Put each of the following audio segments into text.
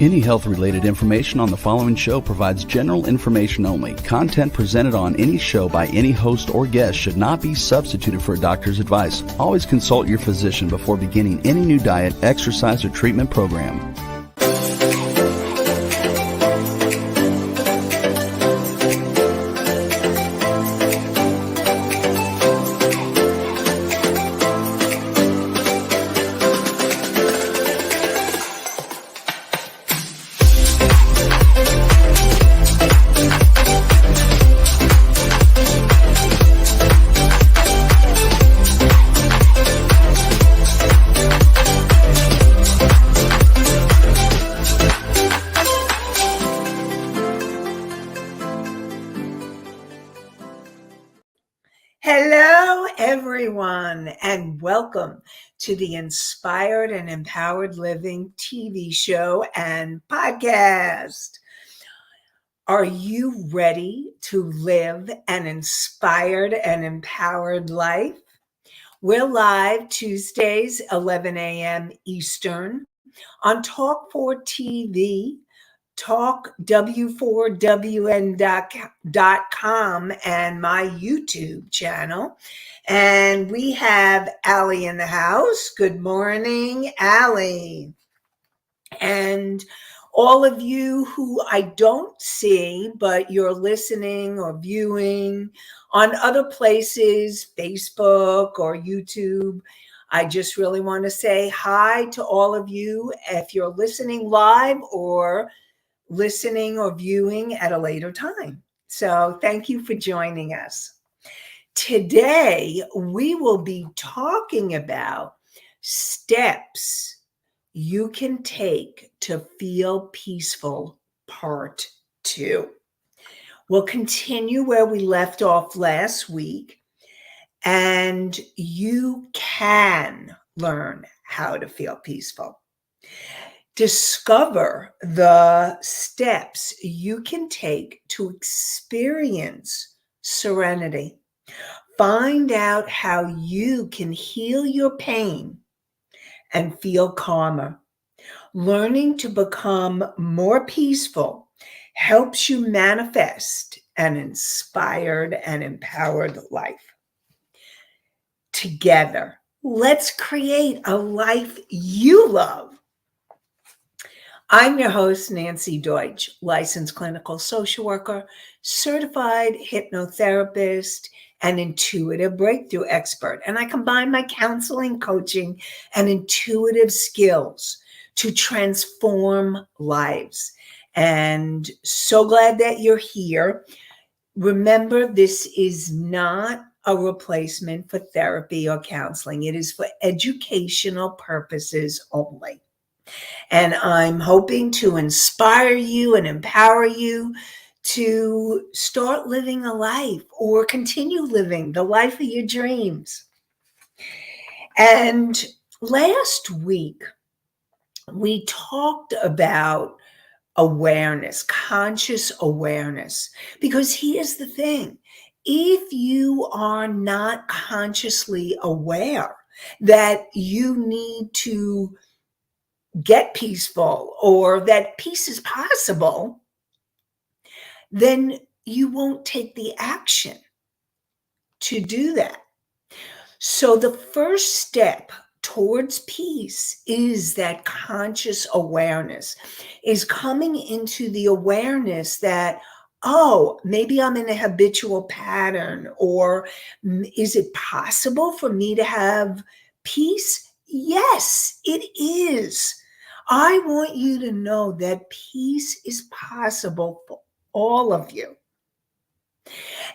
Any health-related information on the following show provides general information only. Content presented on any show by any host or guest should not be substituted for a doctor's advice. Always consult your physician before beginning any new diet, exercise, or treatment program. Hello, everyone, and welcome to the Inspired and Empowered Living TV show and podcast. Are you ready to live an inspired and empowered life? We're live Tuesdays, 11 a.m. Eastern on Talk 4 TV, talkw4wn.com, and my YouTube channel. And we have Allie in the house. Good morning, Allie. And all of you who I don't see, but you're listening or viewing on other places, Facebook or YouTube, I just really want to say hi to all of you if you're listening live or listening or viewing at a later time. So thank you for joining us. Today, we will be talking about steps you can take to feel peaceful, part 2. We'll continue where we left off last week, and you can learn how to feel peaceful. Discover the steps you can take to experience serenity. Find out how you can heal your pain and feel calmer. Learning to become more peaceful helps you manifest an inspired and empowered life. Together, let's create a life you love. I'm your host, Nanci Deutsch, licensed clinical social worker, certified hypnotherapist, and intuitive breakthrough expert. And I combine my counseling, coaching, and intuitive skills to transform lives. And so glad that you're here. Remember, this is not a replacement for therapy or counseling. It is for educational purposes only. And I'm hoping to inspire you and empower you to start living a life or continue living the life of your dreams. And last week, we talked about awareness, conscious awareness, because here's the thing. If you are not consciously aware that you need to get peaceful or that peace is possible, then you won't take the action to do that. So the first step towards peace is that conscious awareness, is coming into the awareness that, oh, maybe I'm in a habitual pattern, or is it possible for me to have peace? Yes, it is. I want you to know that peace is possible for all of you.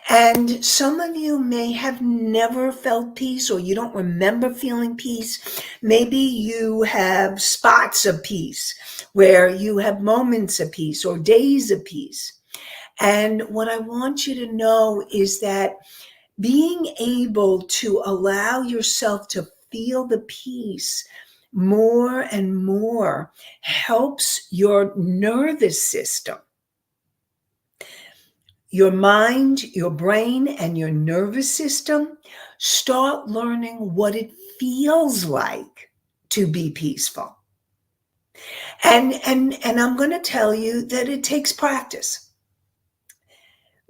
And some of you may have never felt peace, or you don't remember feeling peace. Maybe you have spots of peace where you have moments of peace or days of peace. And what I want you to know is that being able to allow yourself to feel the peace more and more helps your nervous system. Your mind, your brain, and your nervous system start learning what it feels like to be peaceful. And I'm going to tell you that it takes practice.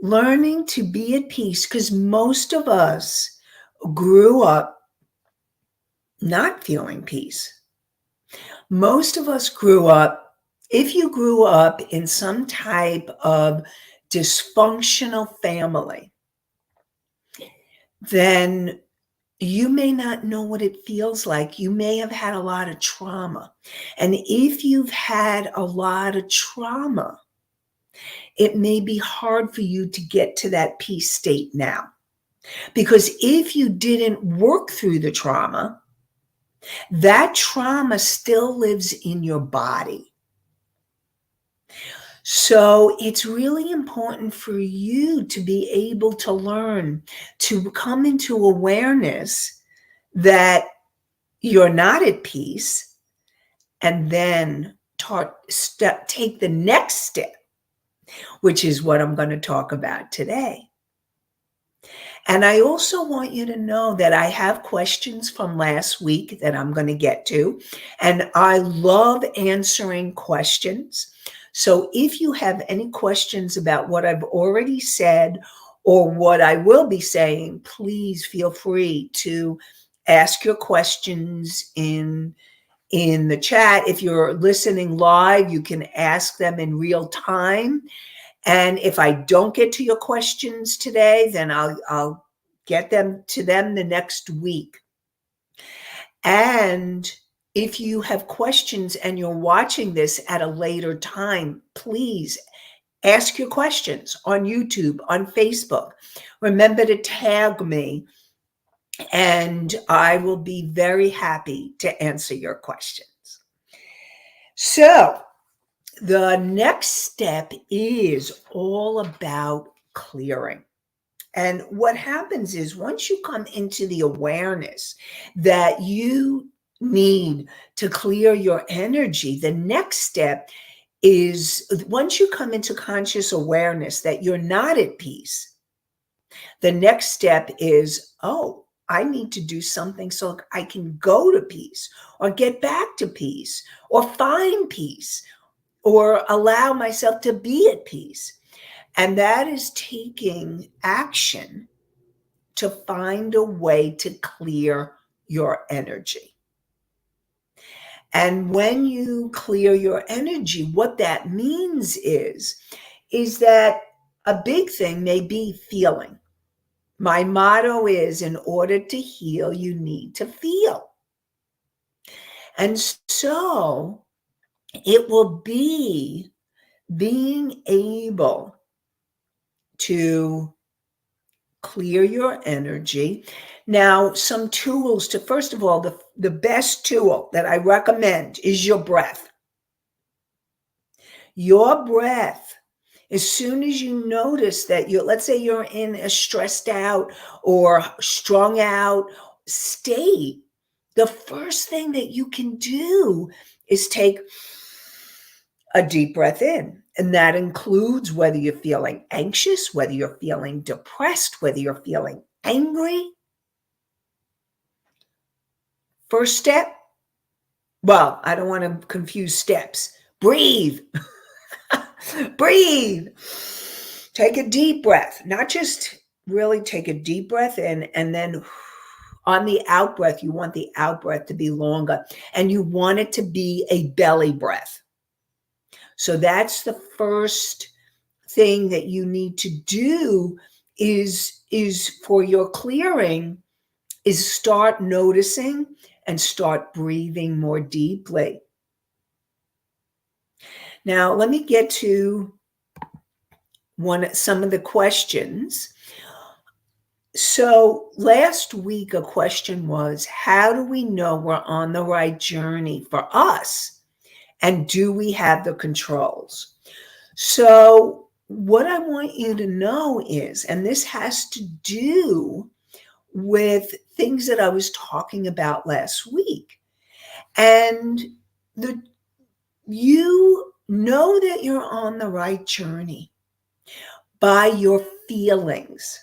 Learning to be at peace, because most of us grew up not feeling peace. Most of us grew up, if you grew up in some type of dysfunctional family, then you may not know what it feels like. You may have had a lot of trauma. And if you've had a lot of trauma, it may be hard for you to get to that peace state now. Because if you didn't work through the trauma, that trauma still lives in your body. So it's really important for you to be able to learn to come into awareness that you're not at peace, and then take the next step, which is what I'm going to talk about today. And I also want you to know that I have questions from last week that I'm going to get to, and I love answering questions. So if you have any questions about what I've already said or what I will be saying, please feel free to ask your questions in the chat. If you're listening live, you can ask them in real time. And if I don't get to your questions today, then I'll get them to them the next week. And if you have questions and you're watching this at a later time, please ask your questions on YouTube, on Facebook. Remember to tag me, and I will be very happy to answer your questions. So, the next step is all about clearing. And what happens is once you come into the awareness that you need to clear your energy, the next step is once you come into conscious awareness that you're not at peace, the next step is, oh, I need to do something so I can go to peace or get back to peace or find peace or allow myself to be at peace. And that is taking action to find a way to clear your energy. And when you clear your energy, what that means is that a big thing may be feeling. My motto is, in order to heal, you need to feel. And so it will be being able to clear your energy. Now, some tools to, first of all, the best tool that I recommend is your breath. Your breath, as soon as you notice that let's say you're in a stressed out or strung out state, the first thing that you can do is take a deep breath in. And that includes whether you're feeling anxious, whether you're feeling depressed, whether you're feeling angry. First step, well, I don't want to confuse steps. Breathe. Breathe. Take a deep breath, not just really take a deep breath in, and then on the out breath, you want the out breath to be longer, and you want it to be a belly breath. So that's the first thing that you need to do is for your clearing, is start noticing and start breathing more deeply. Now, let me get to some of the questions. So last week, a question was, how do we know we're on the right journey for us? And do we have the controls? So what I want you to know is, and this has to do with things that I was talking about last week, and you know that you're on the right journey by your feelings.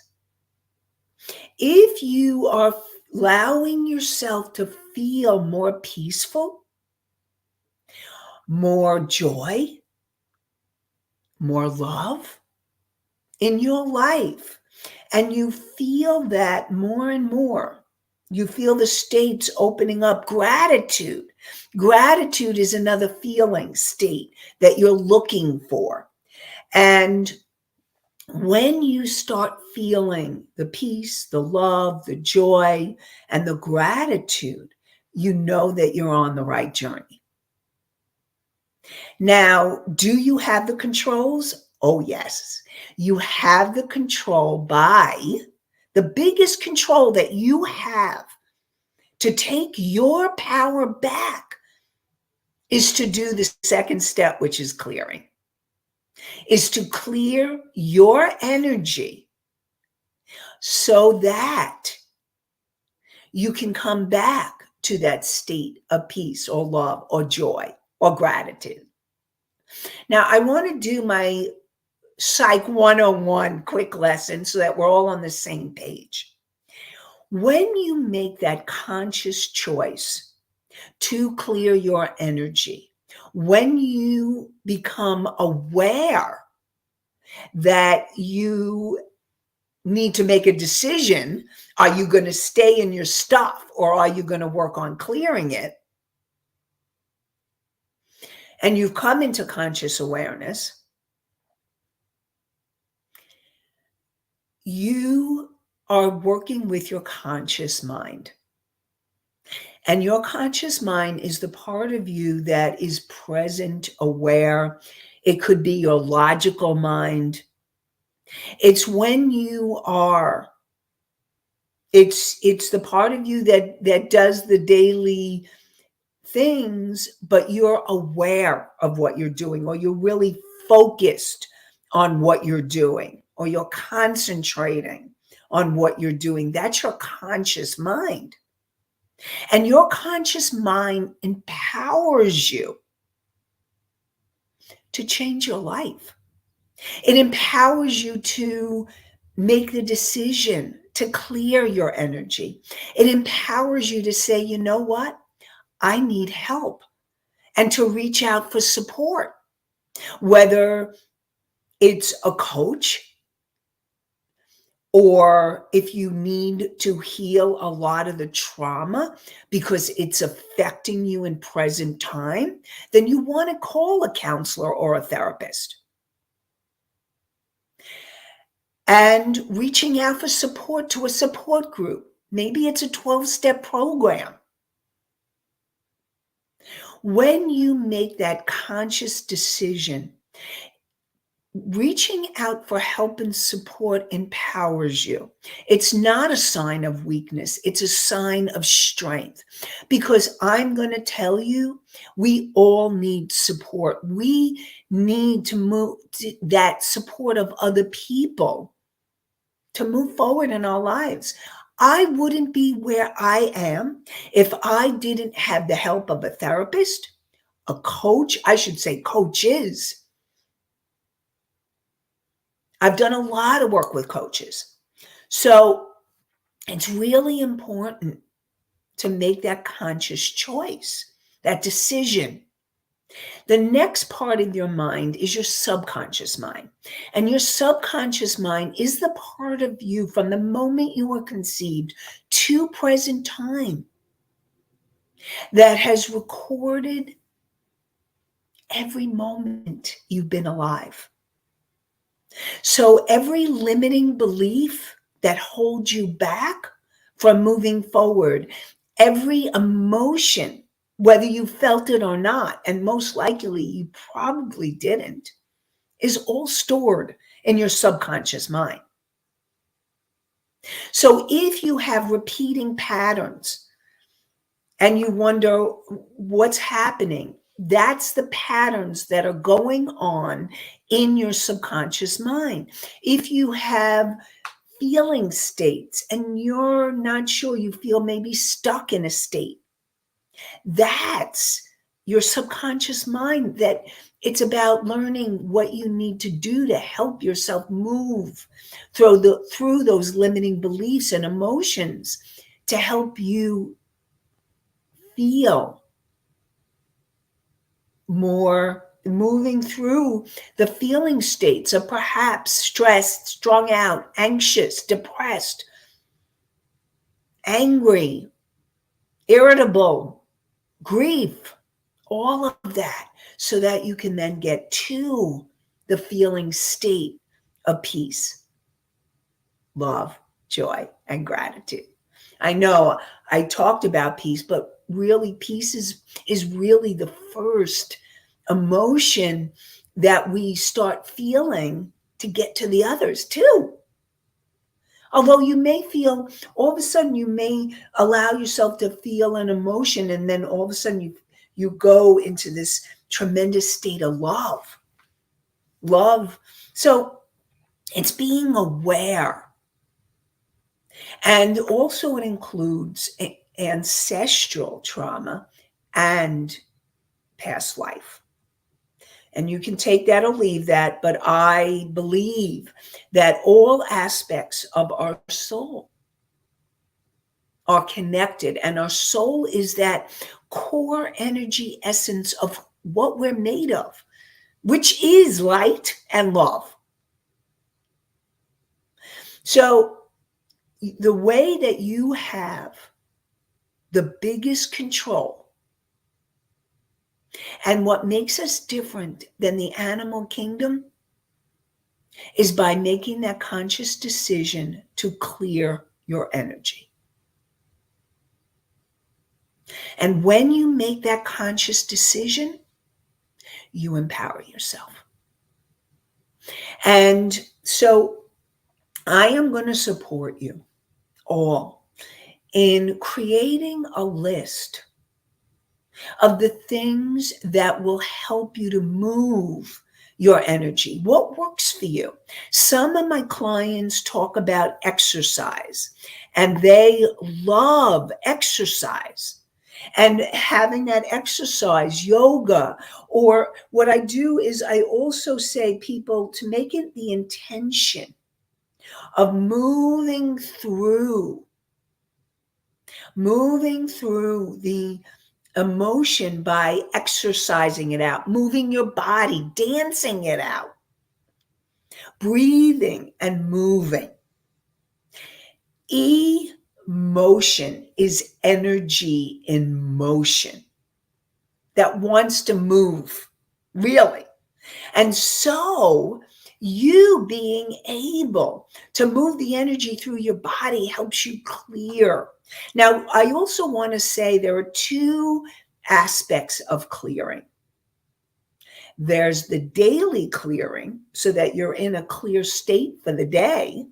If you are allowing yourself to feel more peaceful, more joy, more love in your life. And you feel that more and more. You feel the states opening up. Gratitude. Gratitude is another feeling state that you're looking for. And when you start feeling the peace, the love, the joy, and the gratitude, you know that you're on the right journey. Now, do you have the controls? Oh, yes. You have the control by the biggest control that you have to take your power back is to do the second step, which is clearing, is to clear your energy so that you can come back to that state of peace or love or joy or gratitude. Now, I want to do my Psych 101 quick lesson so that we're all on the same page. When you make that conscious choice to clear your energy, when you become aware that you need to make a decision, are you going to stay in your stuff or are you going to work on clearing it? And you've come into conscious awareness, you are working with your conscious mind. And your conscious mind is the part of you that is present, aware. It could be your logical mind. It's when you are, it's the part of you that does the daily things, but you're aware of what you're doing, or you're really focused on what you're doing, or you're concentrating on what you're doing. That's your conscious mind. And your conscious mind empowers you to change your life. It empowers you to make the decision to clear your energy. It empowers you to say, you know what? I need help, and to reach out for support, whether it's a coach, or if you need to heal a lot of the trauma because it's affecting you in present time, then you want to call a counselor or a therapist. And reaching out for support to a support group. Maybe it's a 12-step program. When you make that conscious decision, reaching out for help and support empowers you. It's not a sign of weakness. It's a sign of strength. Because I'm going to tell you, we all need support. We need to move that support of other people to move forward in our lives. I wouldn't be where I am if I didn't have the help of a therapist, a coach, I should say coaches. I've done a lot of work with coaches. So it's really important to make that conscious choice, that decision. The next part of your mind is your subconscious mind. And your subconscious mind is the part of you from the moment you were conceived to present time that has recorded every moment you've been alive. So every limiting belief that holds you back from moving forward, every emotion, whether you felt it or not, and most likely you probably didn't, is all stored in your subconscious mind. So if you have repeating patterns and you wonder what's happening, that's the patterns that are going on in your subconscious mind. If you have feeling states and you're not sure, you feel maybe stuck in a state, that's your subconscious mind, that it's about learning what you need to do to help yourself move through those limiting beliefs and emotions to help you feel more moving through the feeling states of perhaps stressed, strung out, anxious, depressed, angry, irritable, grief, all of that, so that you can then get to the feeling state of peace, love, joy, and gratitude. I know I talked about peace, but really peace is really the first emotion that we start feeling to get to the others too. Although you may feel, all of a sudden you may allow yourself to feel an emotion, and then all of a sudden you go into this tremendous state of love. Love. So it's being aware. And also it includes ancestral trauma and past life. And you can take that or leave that, but I believe that all aspects of our soul are connected, and our soul is that core energy essence of what we're made of, which is light and love. So the way that you have the biggest control, and what makes us different than the animal kingdom, is by making that conscious decision to clear your energy. And when you make that conscious decision, you empower yourself. And so I am going to support you all in creating a list of the things that will help you to move your energy. What works for you? Some of my clients talk about exercise, and they love exercise. And having that exercise, yoga, or what I do is I also say people to make it the intention of moving through the emotion by exercising it out, moving your body, dancing it out, breathing and moving. Emotion is energy in motion that wants to move, really. And so you being able to move the energy through your body helps you clear. Now, I also want to say there are two aspects of clearing. There's the daily clearing, so that you're in a clear state for the day.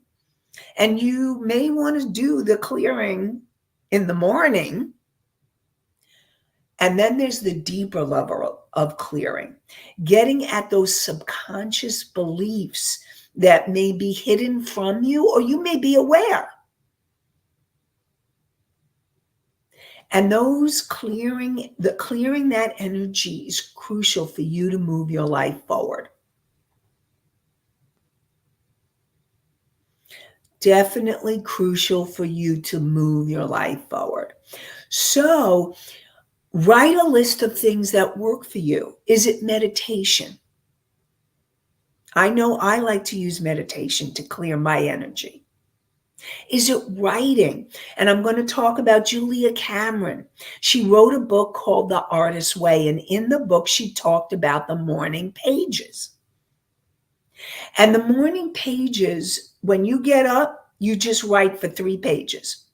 And you may want to do the clearing in the morning. And then there's the deeper level of clearing, getting at those subconscious beliefs that may be hidden from you, or you may be aware. And clearing that energy is crucial for you to move your life forward. Definitely crucial for you to move your life forward. So write a list of things that work for you. Is it meditation? I know I like to use meditation to clear my energy. Is it writing? And I'm going to talk about Julia Cameron. She wrote a book called The Artist's Way. And in the book, she talked about the morning pages. And the morning pages, when you get up, you just write for 3 pages.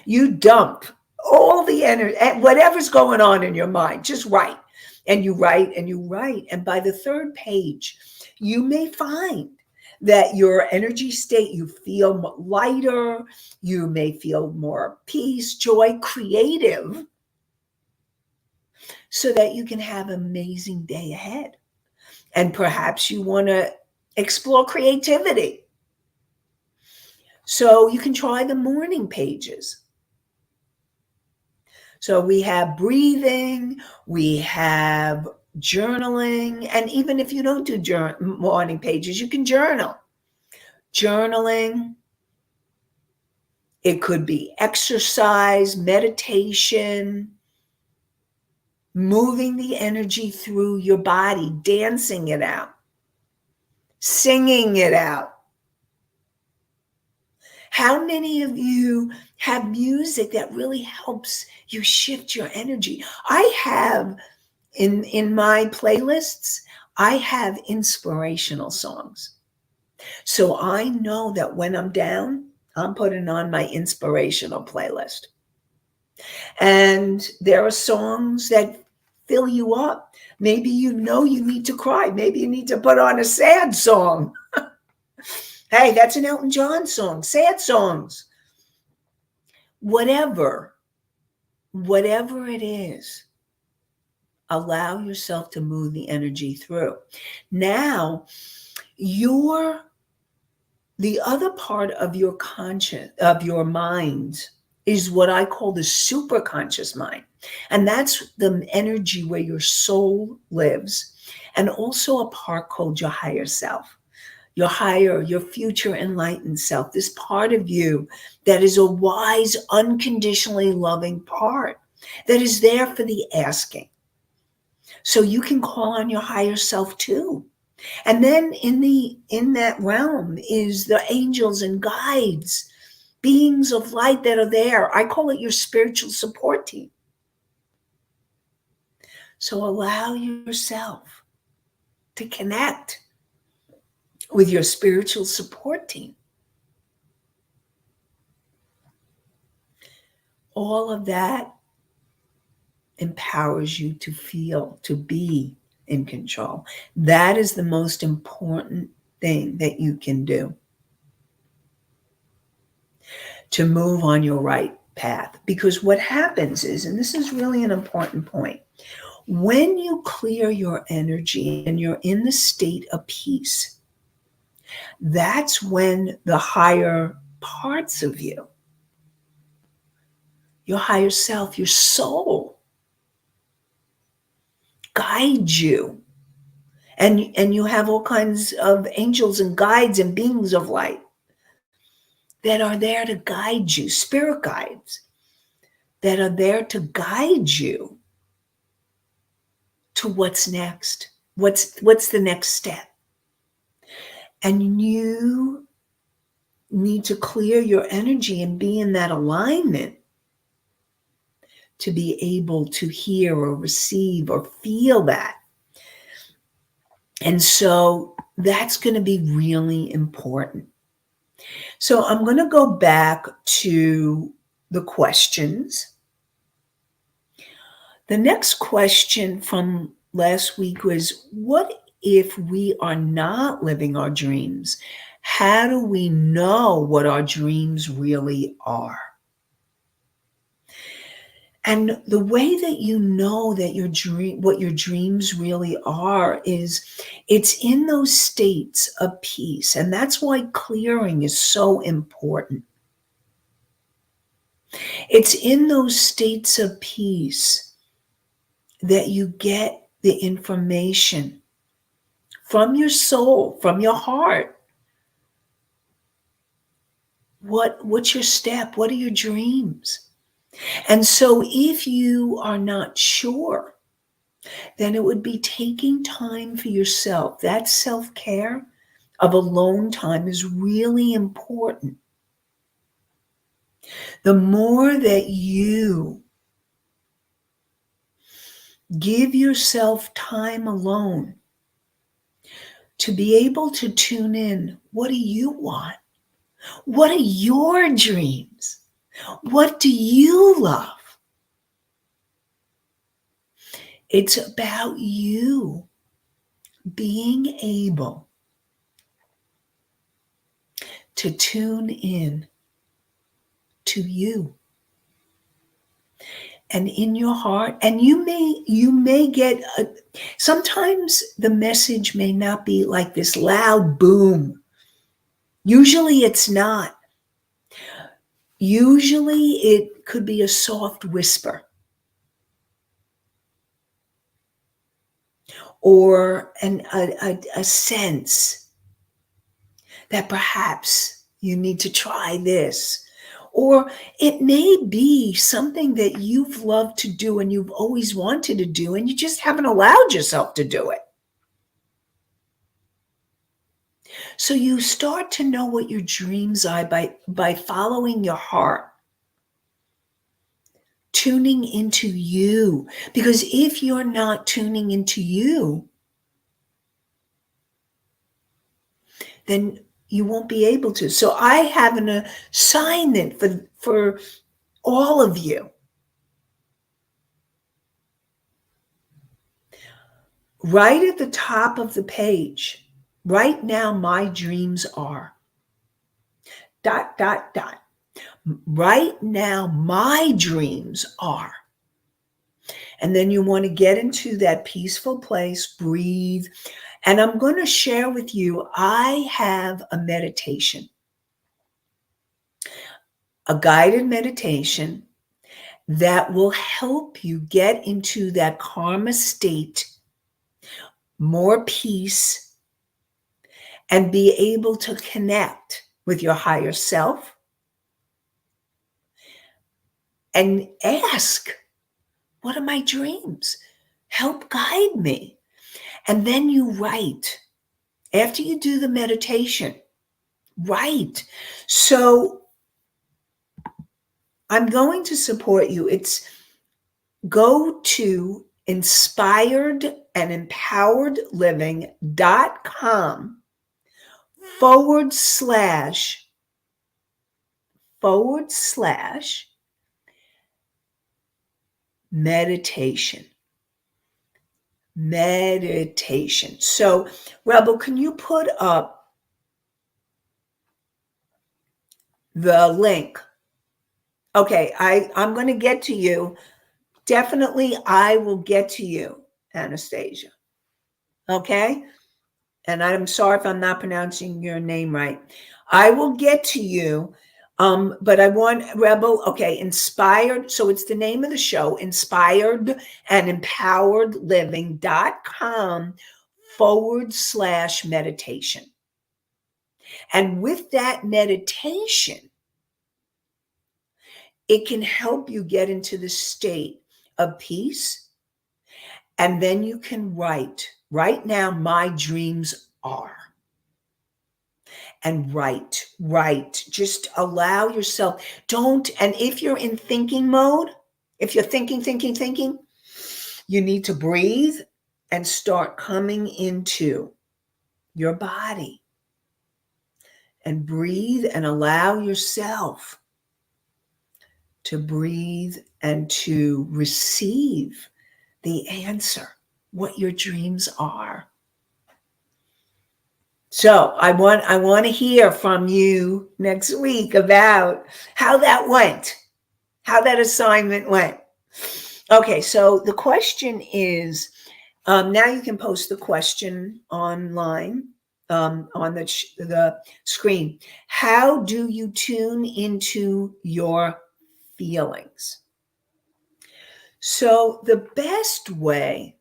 You dump all the energy, whatever's going on in your mind, just write. And you write and you write. And by the 3rd page, you may find that your energy state, you feel lighter, you may feel more peace, joy, creative, so that you can have an amazing day ahead. And perhaps you want to explore creativity. So you can try the morning pages. So we have breathing, we have journaling, and even if you don't do morning pages, you can journal. Journaling, it could be exercise, meditation, moving the energy through your body, dancing it out, singing it out. How many of you have music that really helps you shift your energy? I have in my playlists, I have inspirational songs. So I know that when I'm down, I'm putting on my inspirational playlist. And there are songs that fill you up. Maybe you know you need to cry. Maybe you need to put on a sad song. Hey, that's an Elton John song, sad songs. Whatever it is, allow yourself to move the energy through. Now, the other part of your mind is what I call the superconscious mind. And that's the energy where your soul lives, and also a part called your higher self. Your future enlightened self, this part of you that is a wise, unconditionally loving part that is there for the asking. So you can call on your higher self too. And then in that realm is the angels and guides, beings of light that are there. I call it your spiritual support team. So allow yourself to connect with your spiritual support team. All of that empowers you to feel, to be in control. That is the most important thing that you can do to move on your right path. Because what happens is, and this is really an important point, when you clear your energy and you're in the state of peace, that's when the higher parts of you, your higher self, your soul, guide you. And you have all kinds of angels and guides and beings of light that are there to guide you, spirit guides that are there to guide you to what's next, what's the next step. And you need to clear your energy and be in that alignment to be able to hear or receive or feel that. And so that's going to be really important. So I'm going to go back to the questions. The next question from last week was, what if we are not living our dreams? How do we know what our dreams really are? And the way that you know that what your dreams really are is it's in those states of peace. And that's why clearing is so important. It's in those states of peace that you get the information from your soul, from your heart. What's your step? What are your dreams? And so if you are not sure, then it would be taking time for yourself. That self-care of alone time is really important. The more that you give yourself time alone to be able to tune in, what do you want? What are your dreams? What do you love? It's about you being able to tune in to you and in your heart. And you may get sometimes the message may not be like this loud boom. Usually it's not. Usually it could be a soft whisper or a sense that perhaps you need to try this, Or it may be something that you've loved to do and you've always wanted to do, and you just haven't allowed yourself to do it. So you start to know what your dreams are by following your heart, tuning into you. Because if you're not tuning into you, then you won't be able to. So I have an assignment for all of you. Right at the top of the page, right now, my dreams are ... Right now, my dreams are. And then you want to get into that peaceful place, breathe. And I'm going to share with you, I have a meditation, a guided meditation that will help you get into that karma state, more peace, and be able to connect with your higher self and ask, what are my dreams? Help guide me. And then you write. After you do the meditation, write. So I'm going to support you. It's go to inspiredandempoweredliving.com // meditation. Meditation. So, Rebel, can you put up the link? Okay, I'm going to get to you. Definitely, I will get to you, Anastasia. Okay? And I'm sorry if I'm not pronouncing your name right. I will get to you. But I want Rebel, okay, inspired. So it's the name of the show, inspiredandempoweredliving.com / meditation. And with that meditation, it can help you get into the state of peace. And then you can write, right now, my dreams are. And write. Just allow yourself. Don't, and if you're in thinking mode, if you're thinking, you need to breathe and start coming into your body. And breathe and allow yourself to breathe and to receive the answer, what your dreams are. So I want to hear from you next week about how that went, how that assignment went. Okay, so the question is, now you can post the question online on the screen. How do you tune into your feelings? So the best way,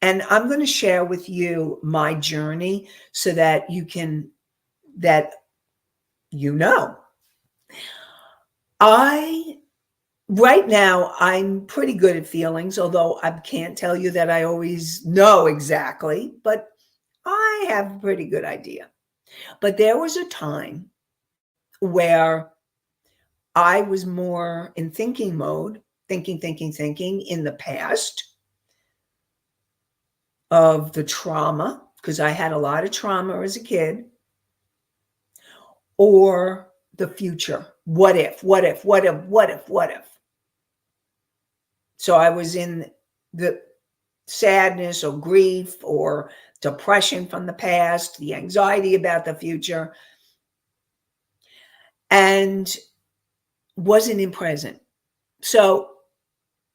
and I'm going to share with you my journey so that right now, I'm pretty good at feelings, although I can't tell you that I always know exactly, but I have a pretty good idea. But there was a time where I was more in thinking mode, thinking in the past of the trauma, because I had a lot of trauma as a kid, or the future. What if? So I was in the sadness or grief or depression from the past, the anxiety about the future, and wasn't in present. So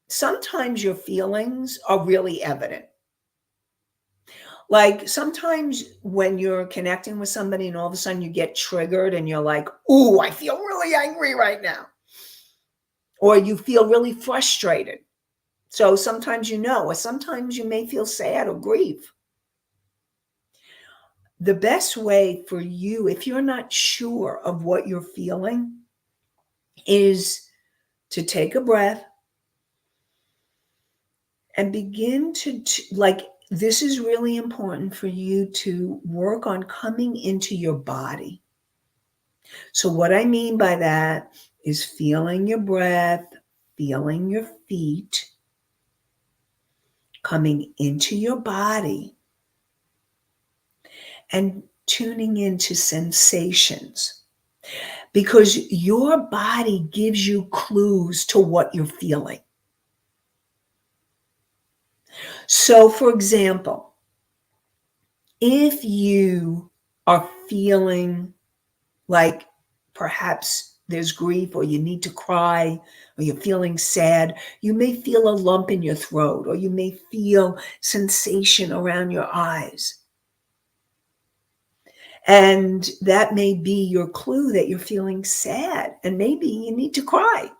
sometimes your feelings are really evident. Like sometimes when you're connecting with somebody and all of a sudden you get triggered and you're like, ooh, I feel really angry right now. Or you feel really frustrated. So sometimes or sometimes you may feel sad or grief. The best way for you, if you're not sure of what you're feeling, is to take a breath and begin to, this is really important for you to work on coming into your body. So what I mean by that is feeling your breath, feeling your feet, coming into your body, and tuning into sensations. Because your body gives you clues to what you're feeling. So, for example, if you are feeling like perhaps there's grief, or you need to cry, or you're feeling sad, you may feel a lump in your throat, or you may feel sensation around your eyes. And that may be your clue that you're feeling sad, and maybe you need to cry.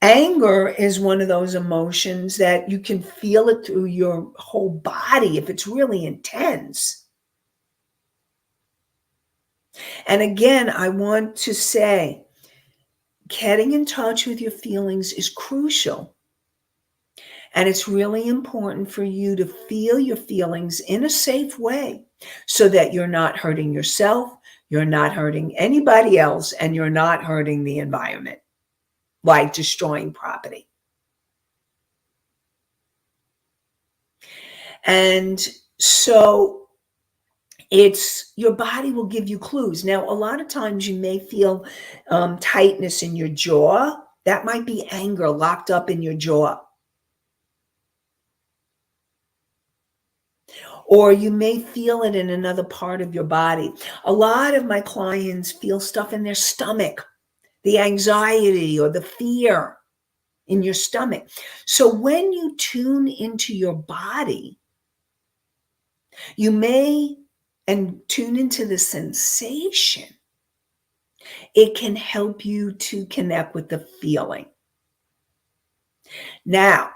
Anger is one of those emotions that you can feel it through your whole body if it's really intense. And again, I want to say, getting in touch with your feelings is crucial. And it's really important for you to feel your feelings in a safe way so that you're not hurting yourself, you're not hurting anybody else, and you're not hurting the environment, like destroying property. And so it's your body will give you clues. Now, a lot of times you may feel tightness in your jaw. That might be anger locked up in your jaw. Or you may feel it in another part of your body. A lot of my clients feel stuff in their stomach, the anxiety or the fear in your stomach. So when you tune into your body, you may and tune into the sensation. It can help you to connect with the feeling. Now,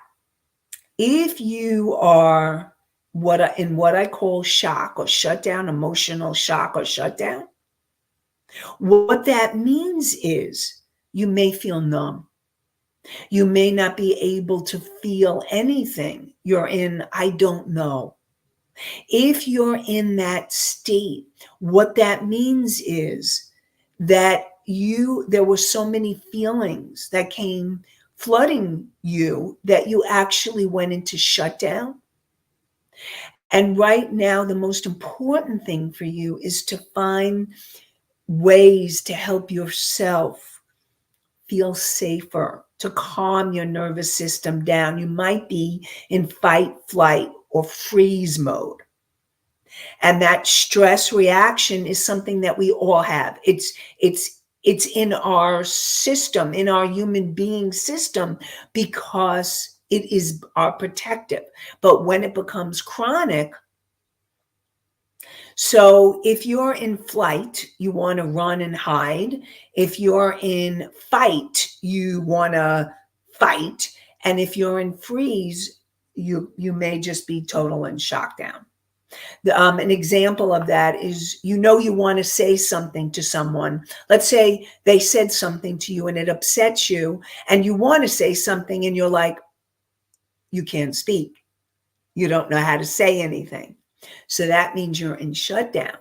if you are what I call shock or shutdown, emotional shock or shutdown, what that means is you may feel numb. You may not be able to feel anything. You're in, I don't know. If you're in that state, what that means is that there were so many feelings that came flooding you that you actually went into shutdown. And right now, the most important thing for you is to find ways to help yourself feel safer, to calm your nervous system down. You might be in fight, flight, or freeze mode. And that stress reaction is something that we all have. It's in our system, in our human being system, because it is our protective. But when it becomes chronic, so if you're in flight, you want to run and hide. If you're in fight, you want to fight. And if you're in freeze, you may just be total in shock down. An example of that is, you want to say something to someone. Let's say they said something to you and it upsets you, and you want to say something and you're like, you can't speak. You don't know how to say anything. So that means you're in shutdown.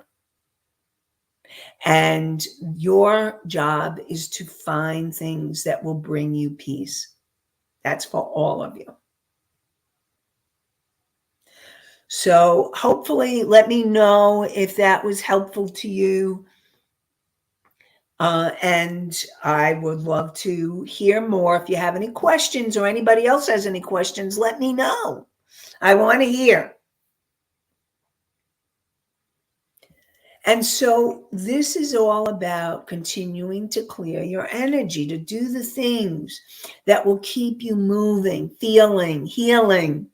And your job is to find things that will bring you peace. That's for all of you. So hopefully, let me know if that was helpful to you. And I would love to hear more. If you have any questions, or anybody else has any questions, let me know. I want to hear. And so this is all about continuing to clear your energy, to do the things that will keep you moving, feeling, healing.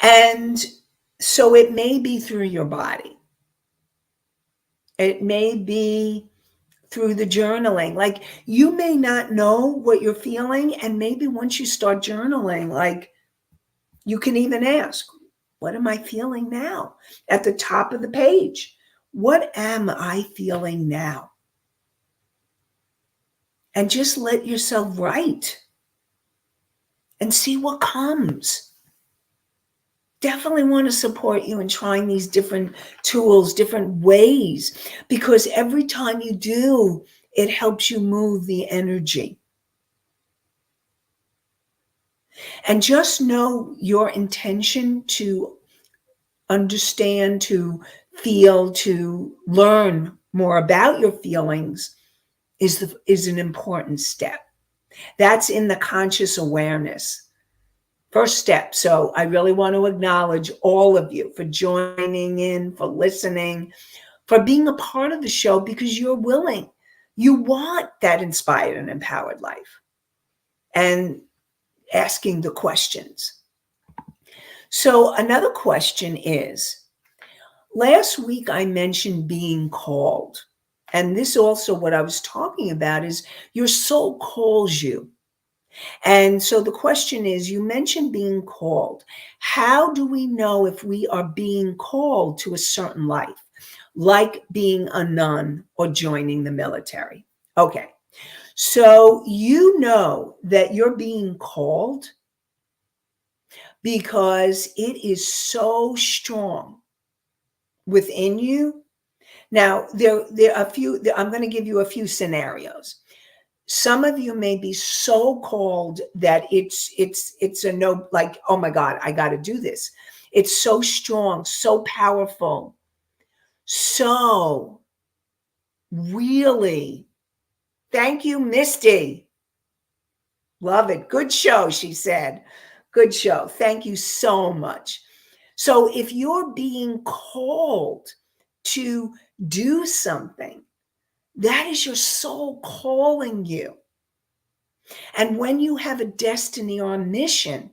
And so it may be through your body. It may be through the journaling. Like, you may not know what you're feeling. And maybe once you start journaling, like, you can even ask, what am I feeling now? At the top of the page, What am I feeling now? And just let yourself write and see what comes. Definitely want to support you in trying these different tools, different ways, because every time you do, it helps you move the energy. And just know your intention to understand, to feel, to learn more about your feelings is an important step. That's in the conscious awareness. First step. So I really want to acknowledge all of you for joining in, for listening, for being a part of the show because you're willing. You want that inspired and empowered life. And asking the questions. So another question is, last week I mentioned being called. And this also what I was talking about is your soul calls you. And so the question is, you mentioned being called. How do we know if we are being called to a certain life, like being a nun or joining the military? Okay, so you know that you're being called because it is so strong within you. Now, there are a few, I'm going to give you a few scenarios. Some of you may be so called that it's a no, like, oh my God, I got to do this. It's so strong, so powerful, so really. Thank you, Misty. Love it. Good show, she said. Good show. Thank you so much. So if you're being called to do something, that is your soul calling you. And when you have a destiny or a mission,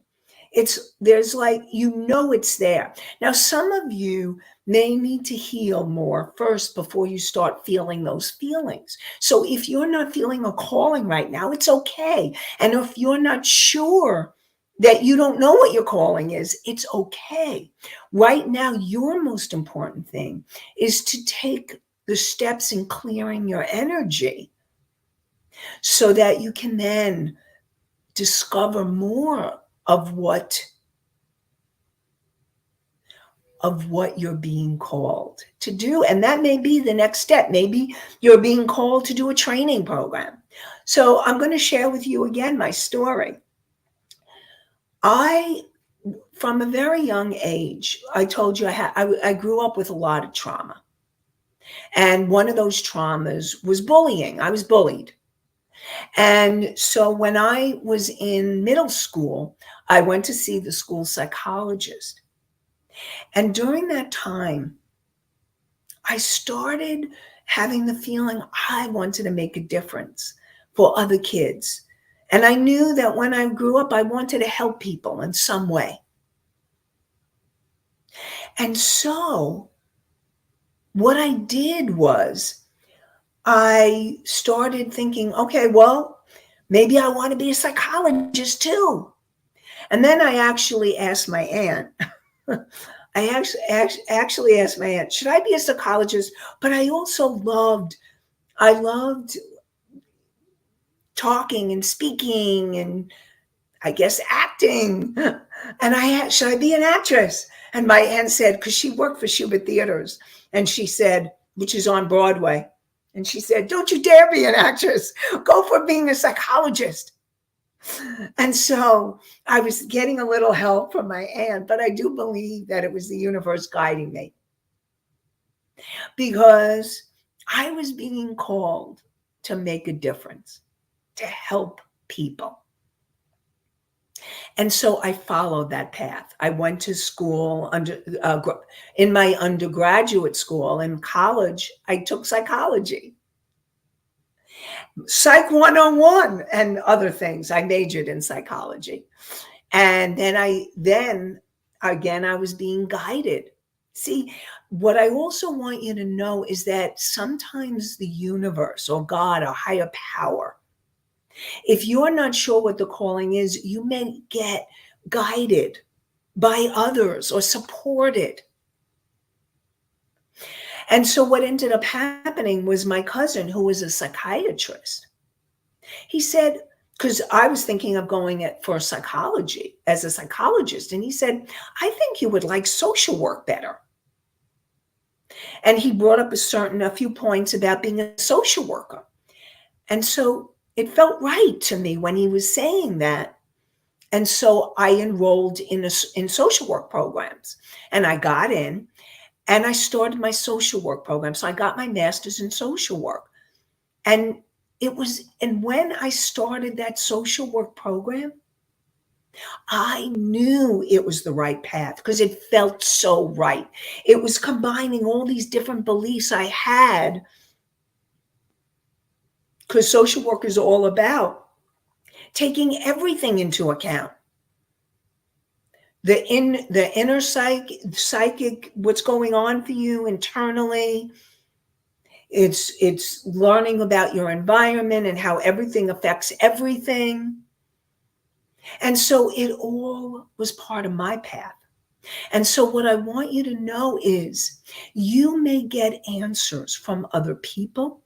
there's like, it's there. Now, some of you may need to heal more first before you start feeling those feelings. So if you're not feeling a calling right now, it's okay. And if you're not sure that you don't know what your calling is, it's okay. Right now, your most important thing is to take the steps in clearing your energy so that you can then discover more of what you're being called to do. And that may be the next step. Maybe you're being called to do a training program. So I'm going to share with you again my story. From a very young age, I told you I grew up with a lot of trauma. And one of those traumas was bullying. I was bullied. And so when I was in middle school, I went to see the school psychologist. And during that time, I started having the feeling I wanted to make a difference for other kids. And I knew that when I grew up, I wanted to help people in some way. And so what I did was I started thinking, okay, well, maybe I want to be a psychologist too. And then I actually asked my aunt, I actually asked my aunt, should I be a psychologist? But I also loved talking and speaking and I guess acting. And should I be an actress? And my aunt said, because she worked for Schubert Theaters, and she said, which is on Broadway. And she said, don't you dare be an actress. Go for being a psychologist. And so I was getting a little help from my aunt, but I do believe that it was the universe guiding me because I was being called to make a difference, to help people. And so I followed that path. I went to school in my undergraduate school. In college, I took psychology. Psych 101 and other things. I majored in psychology. And then I was being guided. See, what I also want you to know is that sometimes the universe or God or higher power, if you're not sure what the calling is, you may get guided by others or supported. And so what ended up happening was my cousin, who was a psychiatrist, he said, because I was thinking of going for psychology as a psychologist, and he said, I think you would like social work better. And he brought up a few points about being a social worker. And so it felt right to me when he was saying that. And so I enrolled in social work programs, and I got in and I started my social work program. So I got my master's in social work. And when I started that social work program, I knew it was the right path because it felt so right. It was combining all these different beliefs I had, because social work is all about taking everything into account. The inner psychic, what's going on for you internally. It's learning about your environment and how everything affects everything. And so it all was part of my path. And so what I want you to know is you may get answers from other people.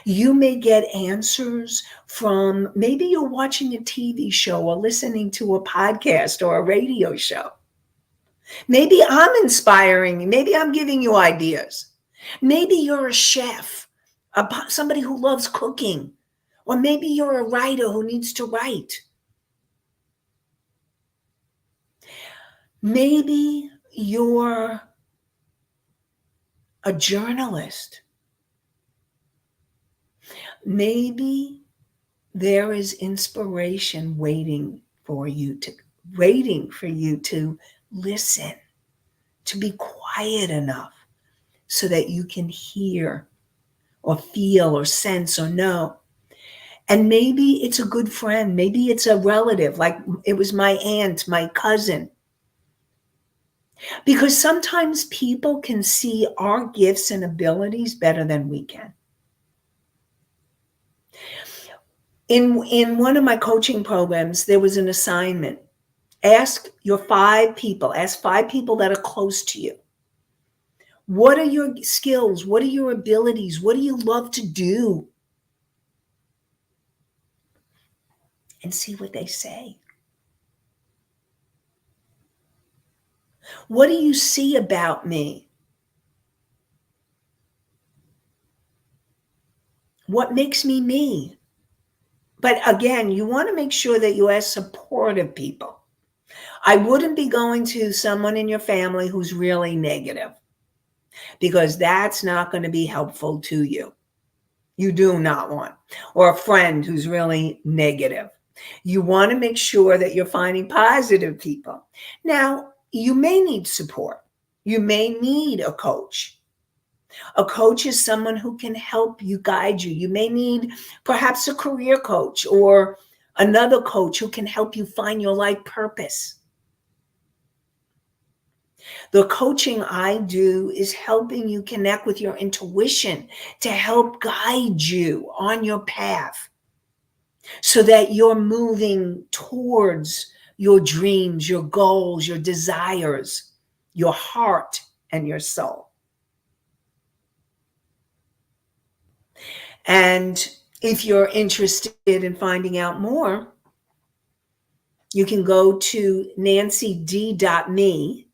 You may get answers from, maybe you're watching a TV show or listening to a podcast or a radio show. Maybe I'm inspiring you. Maybe I'm giving you ideas. Maybe you're a chef, somebody who loves cooking, or maybe you're a writer who needs to write. Maybe you're a journalist. Maybe there is inspiration waiting for you to listen, to be quiet enough so that you can hear or feel or sense or know. And maybe it's a good friend. Maybe it's a relative, like it was my aunt, my cousin. Because sometimes people can see our gifts and abilities better than we can. In one of my coaching programs, there was an assignment. Ask 5 people that are close to you. What are your skills? What are your abilities? What do you love to do? And see what they say. What do you see about me? What makes me me? But again, you want to make sure that you ask supportive people. I wouldn't be going to someone in your family who's really negative, because that's not going to be helpful to you. You do not want. Or a friend who's really negative. You want to make sure that you're finding positive people. Now, you may need support. You may need a coach. A coach is someone who can help you, guide you. You may need perhaps a career coach or another coach who can help you find your life purpose. The coaching I do is helping you connect with your intuition to help guide you on your path so that you're moving towards your dreams, your goals, your desires, your heart, and your soul. And if you're interested in finding out more, you can go to nancid.me,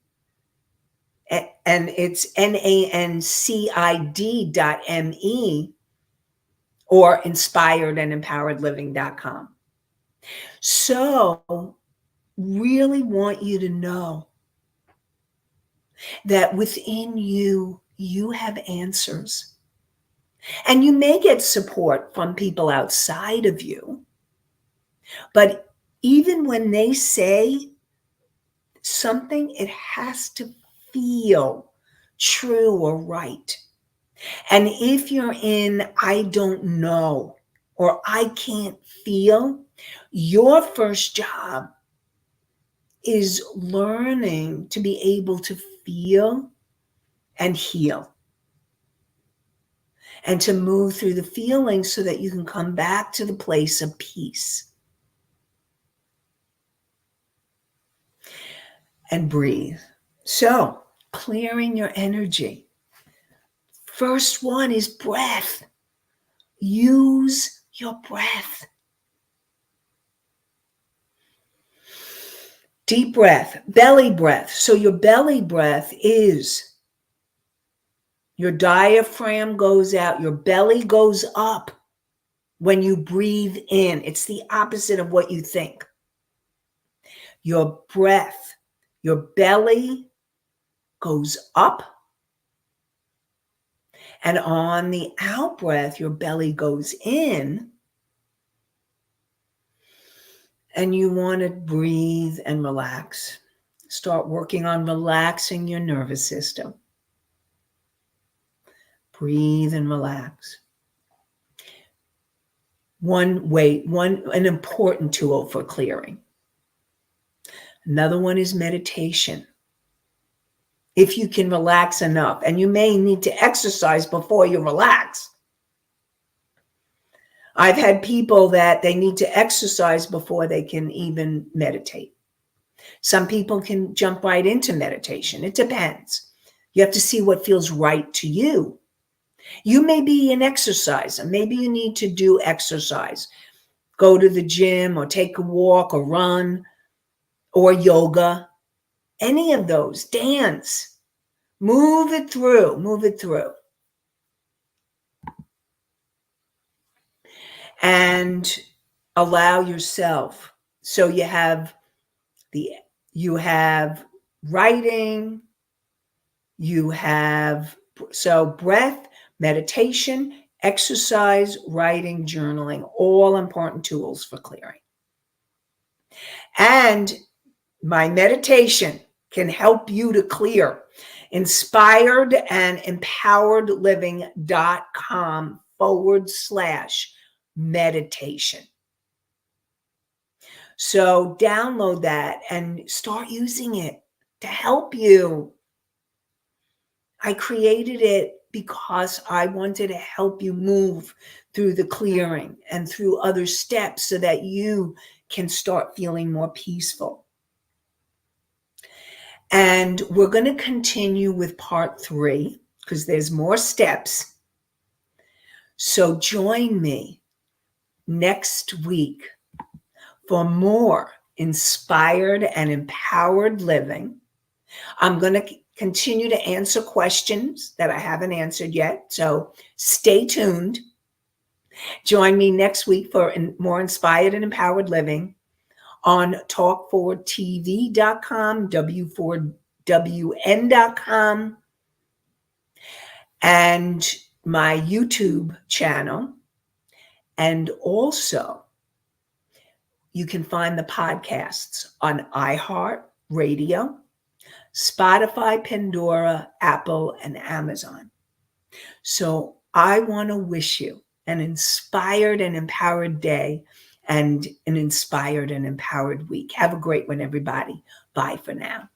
and it's nancid.me, or inspiredandempoweredliving.com. So really want you to know that within you, you have answers. And you may get support from people outside of you. But even when they say something, it has to feel true or right. And if you're in, I don't know, or I can't feel, your first job is learning to be able to feel and heal, and to move through the feelings so that you can come back to the place of peace. And breathe. So, clearing your energy. First one is breath. Use your breath. Deep breath, belly breath. So your belly breath is your diaphragm goes out, your belly goes up when you breathe in. It's the opposite of what you think. Your breath, your belly goes up, and on the out breath, your belly goes in, and you want to breathe and relax. Start working on relaxing your nervous system. Breathe and relax. An important tool for clearing. Another one is meditation. If you can relax enough, and you may need to exercise before you relax. I've had people that they need to exercise before they can even meditate. Some people can jump right into meditation. It depends. You have to see what feels right to you. You may be an exerciser. Maybe you need to do exercise. Go to the gym or take a walk or run or yoga. Any of those. Dance. Move it through. Move it through. And allow yourself. So you have writing, so breath, meditation, exercise, writing, journaling, all important tools for clearing. And my meditation can help you to clear. inspiredandempoweredliving.com/meditation. So download that and start using it to help you. I created it because I wanted to help you move through the clearing and through other steps so that you can start feeling more peaceful. And we're going to continue with part 3 because there's more steps. So join me next week for more inspired and empowered living. I'm going to continue to answer questions that I haven't answered yet. So stay tuned. Join me next week for more inspired and empowered living on talk4tv.com, w4wn.com, and my YouTube channel. And also, you can find the podcasts on iHeartRadio, Spotify, Pandora, Apple, and Amazon. So I want to wish you an inspired and empowered day and an inspired and empowered week. Have a great one, everybody. Bye for now.